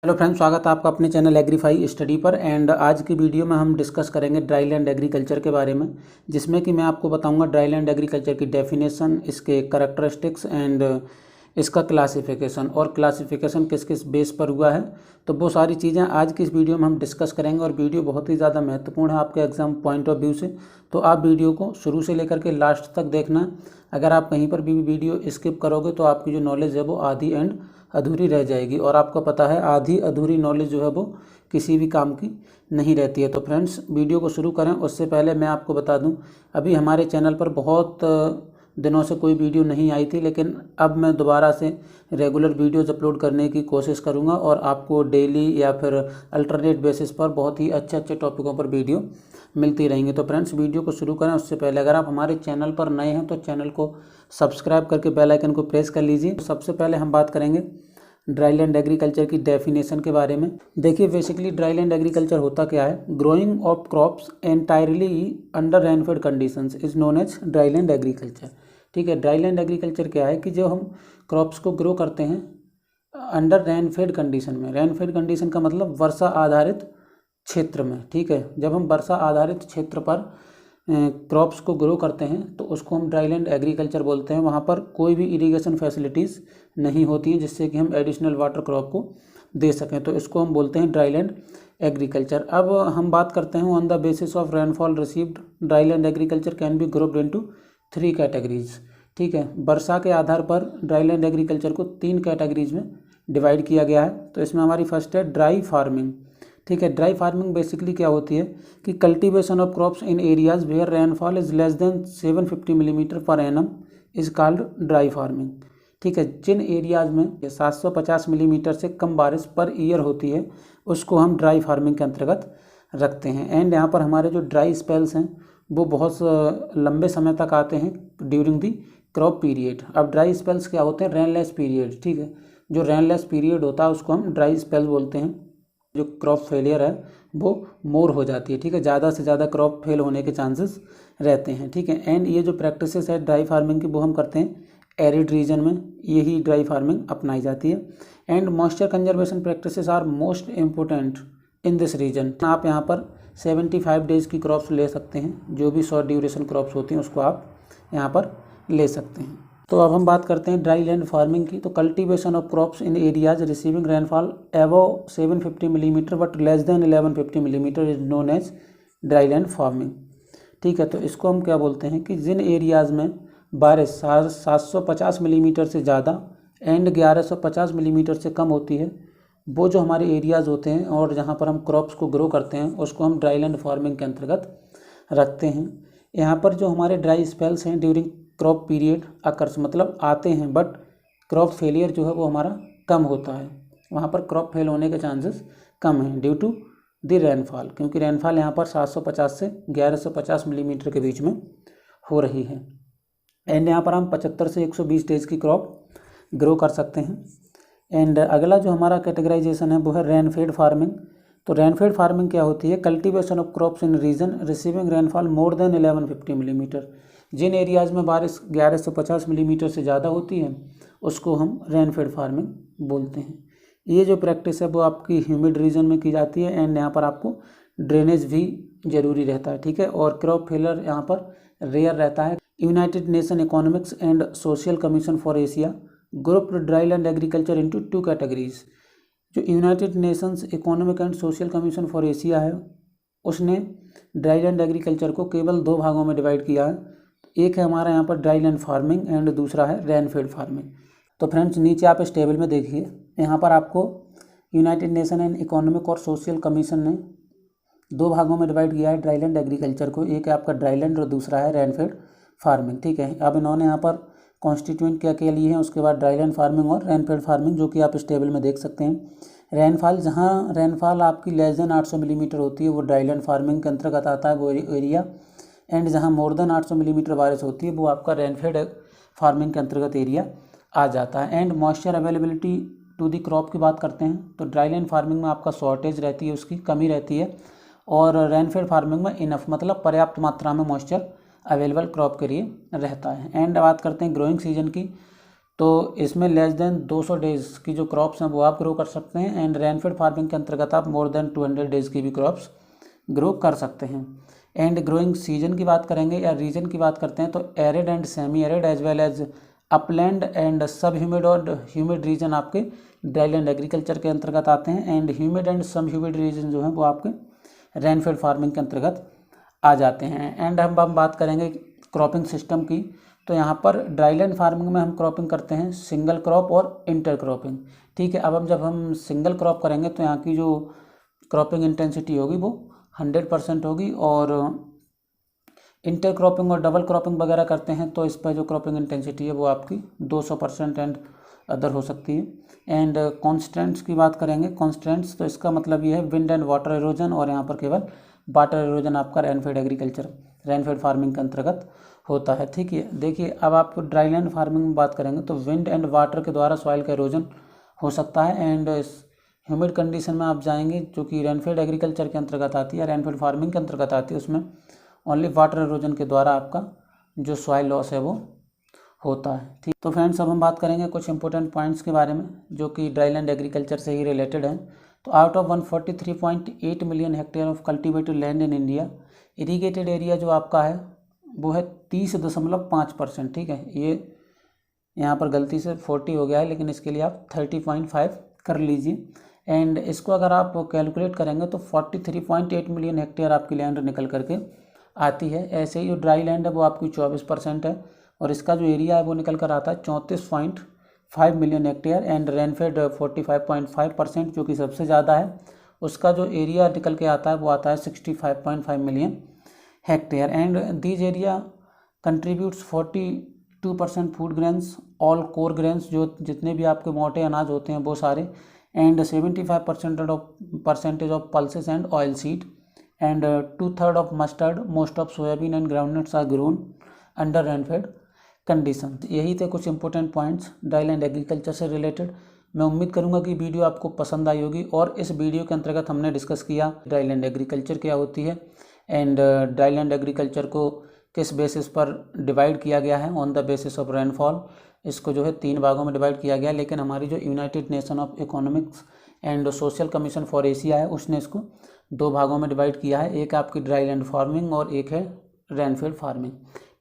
Hello friends, स्वागत है आपका अपने चैनल एग्रीफाई स्टडी पर। एंड आज की वीडियो में हम डिस्कस करेंगे ड्राई लैंड एग्रीकल्चर के बारे में, जिसमें कि मैं आपको बताऊंगा ड्राई लैंड एग्रीकल्चर की डेफिनेशन, इसके करैक्टरिस्टिक्स एंड इसका क्लासिफिकेशन, और क्लासिफिकेशन किस किस बेस पर हुआ है। तो वो सारी चीज़ें आज की इस वीडियो में हम डिस्कस करेंगे, और वीडियो बहुत ही ज़्यादा महत्वपूर्ण है आपके एग्जाम पॉइंट ऑफ व्यू से। तो आप वीडियो को शुरू से लेकर के लास्ट तक देखना। अगर आप कहीं पर भी वीडियो स्किप करोगे तो आपकी जो नॉलेज है वो आधी एंड अधूरी रह जाएगी, और आपको पता है आधी अधूरी नॉलेज जो है वो किसी भी काम की नहीं रहती है। तो फ्रेंड्स, वीडियो को शुरू करें उससे पहले मैं आपको बता दूं, अभी हमारे चैनल पर बहुत दिनों से कोई वीडियो नहीं आई थी, लेकिन अब मैं दोबारा से रेगुलर वीडियोज़ अपलोड करने की कोशिश करूंगा, और आपको डेली या फिर अल्टरनेट बेसिस पर बहुत ही अच्छे अच्छे टॉपिकों पर वीडियो मिलती रहेंगी। तो फ्रेंड्स, वीडियो को शुरू करें उससे पहले अगर आप हमारे चैनल पर नए हैं तो चैनल को सब्सक्राइब करके बेल आइकन को प्रेस कर लीजिए। सबसे पहले हम बात करेंगे ड्राई लैंड एग्रीकल्चर की डेफिनेशन के बारे में। देखिए, बेसिकली ड्राई लैंड एग्रीकल्चर होता क्या है? Growing of crops entirely under rainfed conditions is known as dry land agriculture. ठीक है, ड्राई लैंड एग्रीकल्चर क्या है कि जो हम क्रॉप्स को ग्रो करते हैं अंडर रेनफेड कंडीशन में। रेनफेड कंडीशन का मतलब वर्षा आधारित क्षेत्र में। ठीक है, जब हम वर्षा आधारित क्षेत्र पर क्रॉप्स को ग्रो करते हैं तो उसको हम ड्राई लैंड एग्रीकल्चर बोलते हैं। वहाँ पर कोई भी इरिगेशन फैसिलिटीज़ नहीं होती हैं जिससे कि हम एडिशनल वाटर क्रॉप को दे सकें, तो इसको हम बोलते हैं ड्राई लैंड एग्रीकल्चर। अब हम बात करते हैं on the basis of rainfall received dry land agriculture can be grouped into 3 categories. ठीक है, वर्षा के आधार पर ड्राई लैंड एग्रीकल्चर को 3 कैटेगरीज में डिवाइड किया गया है। तो इसमें हमारी फर्स्ट है ड्राई फार्मिंग। ठीक है, ड्राई फार्मिंग बेसिकली क्या होती है कि cultivation of crops in areas where rainfall is less than 750 millimetre per annum is called dry farming. ठीक है, जिन एरियाज में 750 मिलीमीटर से कम बारिश पर ईयर होती है उसको हम ड्राई फार्मिंग के अंतर्गत रखते हैं। एंड यहाँ पर हमारे जो ड्राई स्पेल्स हैं वो बहुत लंबे समय तक आते हैं ड्यूरिंग दी क्रॉप पीरियड। अब ड्राई स्पेल्स क्या होते हैं? Rainless period. ठीक है, जो रेनलेस पीरियड होता है उसको हम ड्राई स्पेल बोलते हैं। जो क्रॉप फेलियर है वो मोर हो जाती है। ठीक है, ज़्यादा से ज़्यादा क्रॉप फेल होने के चांसेस रहते हैं। ठीक है, एंड ये जो प्रैक्टिसेस है ड्राई फार्मिंग की वो हम करते हैं एरिड रीजन में, यही ड्राई फार्मिंग अपनाई जाती है। And moisture conservation practices are most important in this region. आप यहाँ पर 75 डेज़ की क्रॉप्स ले सकते हैं, जो भी शॉर्ट ड्यूरेशन क्रॉप्स होती हैं उसको आप यहाँ पर ले सकते हैं। तो अब हम बात करते हैं ड्राई लैंड फार्मिंग की। तो cultivation of crops in areas receiving rainfall above 750 millimetre but less than 1150 millimetre is known as dry land farming. ठीक है, तो इसको हम क्या बोलते हैं कि जिन एरियाज़ में बारिश 750 मिलीमीटर से ज़्यादा एंड 1150 मिलीमीटर से कम होती है, वो जो हमारे एरियाज़ होते हैं और जहाँ पर हम क्रॉप्स को ग्रो करते हैं उसको हम ड्राई लैंड फार्मिंग के अंतर्गत रखते हैं। यहाँ पर जो हमारे ड्राई स्पेल्स हैं ड्यूरिंग क्रॉप पीरियड अकर्स मतलब आते हैं, बट क्रॉप फेलियर जो है वो हमारा कम होता है। वहाँ पर क्रॉप फेल होने के चांसेस कम हैं ड्यू टू द रेनफॉल, क्योंकि रेनफॉल यहाँ पर 750 से 1150 मिलीमीटर के बीच में हो रही है। एंड यहाँ पर हम 75 से 120 डेज की क्रॉप ग्रो कर सकते हैं। एंड अगला जो हमारा कैटेगराइजेशन है वो है रेनफेड फार्मिंग। तो रेनफेड फार्मिंग क्या होती है? Cultivation of crops in region receiving rainfall more than 1150 millimetre. जिन एरियाज़ में बारिश 1150 मिलीमीटर से ज़्यादा होती है उसको हम रेनफेड फार्मिंग बोलते हैं। ये जो प्रैक्टिस है वो आपकी ह्यूमिड रीजन में की जाती है, एंड यहाँ पर आपको ड्रेनेज भी ज़रूरी रहता है। ठीक है, और क्रॉप फेलर यहाँ पर रेयर रहता है। United Nation economics and social commission for Asia group dry land agriculture into 2 कैटेगरीज। जो United Nations economic and social commission for Asia है उसने ड्राई लैंड एग्रीकल्चर को केवल 2 भागों में डिवाइड किया है। एक है हमारा यहाँ पर ड्राई लैंड फार्मिंग एंड दूसरा है रेनफेड फार्मिंग। तो फ्रेंड्स, नीचे आप इस टेबल में देखिए, यहाँ पर आपको यूनाइटेड नेशन एंड इकोनॉमिक और सोशल कमीशन ने 2 भागों में डिवाइड किया है ड्राई लैंड एग्रीकल्चर को। एक है आपका ड्राई लैंड और दूसरा है रेनफेड फार्मिंग। ठीक है, अब इन्होंने यहाँ पर कॉन्स्टिट्यूएंट क्या क्या लिए हैं, उसके बाद ड्राई लैंड फार्मिंग और रेनफेड फार्मिंग, जो कि आप इस टेबल में देख सकते हैं। रेनफॉल, जहाँ रेनफॉल आपकी लेस देन 800 मिलीमीटर होती है वो ड्राई लैंड फार्मिंग के अंतर्गत आता है वो एरिया। एंड जहाँ मोर देन 800 मिलीमीटर बारिश होती है वो आपका रेनफेड फार्मिंग के अंतर्गत एरिया आ जाता है। And moisture availability to the crop की बात करते हैं तो ड्राई लैंड फार्मिंग में आपका शॉर्टेज रहती है, उसकी कमी रहती है, और रेनफेड फार्मिंग में इनफ मतलब पर्याप्त मात्रा में मॉइस्चर अवेलेबल क्रॉप के लिए रहता है। एंड बात करते हैं ग्रोइंग सीजन की, तो इसमें लेस देन 200 डेज़ की जो क्रॉप्स हैं वो आप ग्रो कर सकते हैं। एंड रेनफेड फार्मिंग के अंतर्गत आप मोर देन 200 डेज़ की भी क्रॉप्स ग्रो कर सकते हैं। एंड ग्रोइंग सीजन की बात करेंगे या रीजन की बात करते हैं तो arid and semi arid as well as upland and sub humid और ह्यूमिड रीजन आपके ड्राईलैंड एग्रीकल्चर के अंतर्गत आते हैं। And humid and sub humid region जो हैं वो आपके रेनफेड फार्मिंग के अंतर्गत आ जाते हैं। एंड हम बात करेंगे क्रॉपिंग सिस्टम की, तो यहाँ पर ड्राईलैंड फार्मिंग में हम क्रॉपिंग करते हैं सिंगल क्रॉप और इंटर क्रॉपिंग। ठीक है, अब जब हम सिंगल क्रॉप करेंगे तो यहाँ की जो क्रॉपिंग इंटेंसिटी होगी वो 100% होगी, और इंटर क्रॉपिंग और डबल क्रॉपिंग वगैरह करते हैं तो इस पर जो क्रॉपिंग इंटेंसिटी है वो आपकी 200% एंड अदर हो सकती है। एंड कॉन्स्टेंट्स की बात करेंगे, कॉन्स्टेंट्स तो इसका मतलब ये है विंड एंड वाटर एरोजन, और यहाँ पर केवल वाटर एरोजन आपका रेनफेड एग्रीकल्चर रेनफेड फार्मिंग के अंतर्गत होता है। ठीक है, देखिए अब आप ड्राईलैंड फार्मिंग में बात करेंगे तो विंड एंड वाटर के द्वारा सॉइल का एरोजन हो सकता है। एंड ह्यूमिड कंडीशन में आप जाएंगे जो कि रेनफेड एग्रीकल्चर के अंतर्गत आती है, रेनफेड फार्मिंग के अंतर्गत आती है, उसमें ओनली वाटर एरोजन के द्वारा आपका जो सॉइल लॉस है वो होता है। ठीक, तो फ्रेंड्स अब हम बात करेंगे कुछ इंपॉर्टेंट पॉइंट्स के बारे में जो कि ड्राईलैंड एग्रीकल्चर से ही रिलेटेड हैं। तो out of 143.8 million hectare of cultivated land in India, irrigated area जो आपका है वो है 30.5%। ठीक है, ये यहाँ पर गलती से 40 हो गया है, लेकिन इसके लिए आप 30.5 कर लीजिए। एंड इसको अगर आप कैलकुलेट करेंगे तो 43.8 मिलियन हेक्टेयर आपकी लैंड निकल करके आती है। ऐसे ही जो ड्राई लैंड है वो आपकी 24% है, और इसका जो एरिया है वो निकल कर आता है 34.5 मिलियन हेक्टेयर। एंड रेनफेड 45.5% जो कि सबसे ज़्यादा है, उसका जो एरिया निकल के आता है वो आता है 65.5 million hectare. And these area contributes 42% food grains, all core grains जो जितने भी आपके मोटे अनाज होते हैं वो सारे, and 75% of pulses and oil seed, and 2/3 of mustard, most of soybean and groundnuts are grown under rainfed condition. यही थे कुछ इंपॉर्टेंट पॉइंट्स ड्राईलैंड एग्रीकल्चर से रिलेटेड। मैं उम्मीद करूंगा कि वीडियो आपको पसंद आई होगी, और इस वीडियो के अंतर्गत हमने डिस्कस किया ड्राईलैंड एग्रीकल्चर क्या होती है, एंड ड्राईलैंड एग्रीकल्चर को किस बेसिस पर डिवाइड किया गया है, on the basis of rainfall. इसको जो है 3 भागों में डिवाइड किया गया, लेकिन हमारी जो United nation of economics and social commission for Asia है उसने इसको 2 भागों में डिवाइड किया है, एक आपकी ड्राईलैंड फार्मिंग और एक है रेनफेड फार्मिंग।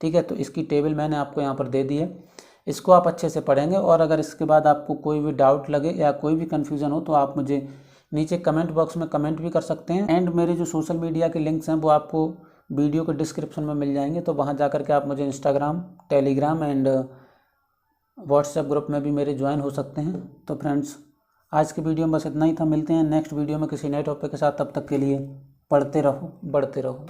ठीक है, तो इसकी टेबल मैंने आपको यहाँ पर दे दी है, इसको आप अच्छे से पढ़ेंगे, और अगर इसके बाद आपको कोई भी डाउट लगे या कोई भी कन्फ्यूज़न हो तो आप मुझे नीचे कमेंट बॉक्स में कमेंट भी कर सकते हैं। एंड मेरे जो सोशल मीडिया के लिंक्स हैं वो आपको वीडियो के डिस्क्रिप्शन में मिल जाएंगे, तो वहाँ जा कर के आप मुझे Instagram, Telegram and WhatsApp group में भी मेरे ज्वाइन हो सकते हैं। तो फ्रेंड्स आज की वीडियो में बस इतना ही था, मिलते हैं नेक्स्ट वीडियो में किसी नए टॉपिक के साथ, तब तक के लिए पढ़ते रहो, बढ़ते रहो।